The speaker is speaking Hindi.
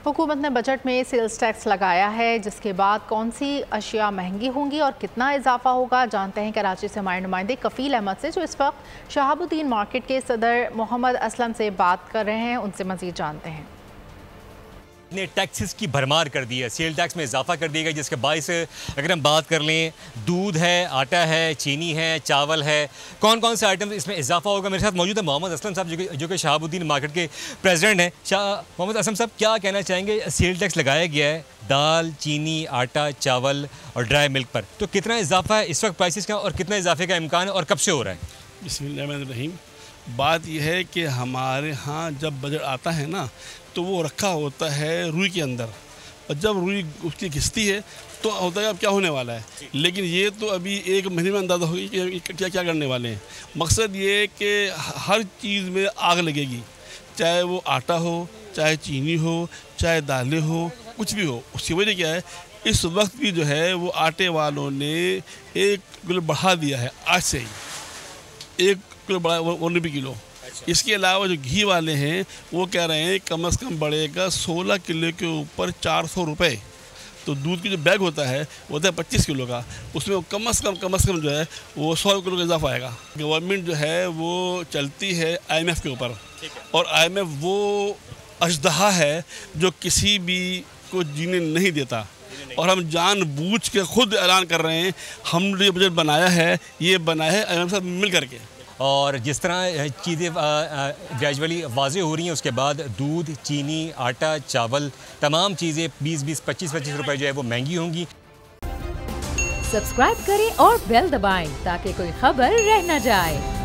हुकूमत ने बजट में सेल्स टैक्स लगाया है, जिसके बाद कौन सी अशिया महंगी होंगी और कितना इजाफा होगा, जानते हैं कराची से हमारे नुमाइंदे कफील अहमद से, जो इस वक्त शहाबुद्दीन मार्केट के सदर मोहम्मद असलम से बात कर रहे हैं। उनसे मजीद जानते हैं। ने टैक्सेस की भरमार कर दी है, सेल टैक्स में इजाफा कर दिया गया, जिसके बायस अगर हम बात कर लें, दूध है, आटा है, चीनी है, चावल है, कौन कौन से आइटम इसमें इजाफा होगा। मेरे साथ मौजूद है मोहम्मद असलम साहब, जो कि शहाबुद्दीन मार्केट के प्रेसिडेंट हैं। मोहम्मद असलम साहब, क्या कहना चाहेंगे? सेल टैक्स लगाया गया है दाल, चीनी, आटा, चावल और ड्राई मिल्क पर, तो कितना इजाफा है इस वक्त प्राइसेस का और कितना इजाफे का इम्कान है और कब से हो रहा है? बिस्मिल्लाहिर्रहमानिर्रहीम। बात यह है कि हमारे यहाँ जब बजट आता है ना, तो वो रखा होता है रुई के अंदर, और जब रुई उसकी घिसती है तो होता है अब क्या होने वाला है। लेकिन ये तो अभी एक महीने में अंदाज़ा होगी कि क्या क्या करने वाले हैं। मकसद ये कि हर चीज़ में आग लगेगी, चाहे वो आटा हो, चाहे चीनी हो, चाहे दालें हो, कुछ भी हो। उसकी वजह क्या है, इस वक्त भी जो है वो आटे वालों ने 1 किलो बढ़ा दिया है, आज से ही 1 किलो बढ़ा, 1 रुपये किलो। इसके अलावा जो घी वाले हैं वो कह रहे हैं कम से कम बढ़ेगा 16 किलो के ऊपर 400 रुपये। तो दूध की जो बैग होता है वो होता है 25 किलो का, उसमें कम से कम जो है वो 100 किलो का इजाफा आएगा। गवर्नमेंट जो है वो चलती है IMF के ऊपर, और IMF वो अजदहा है जो किसी भी को जीने नहीं देता, और हम जानबूझ के खुद ऐलान कर रहे हैं हमने जो बजट बनाया है ये बनाया है IMF साथ मिल करके। और जिस तरह चीज़ें ग्रेजुअली वाज़ेह हो रही हैं, उसके बाद दूध, चीनी, आटा, चावल, तमाम चीज़ें 20-20, 25-25 रुपए जो है वो महंगी होंगी। सब्सक्राइब करें और बेल दबाएं ताकि कोई खबर रह न जाए।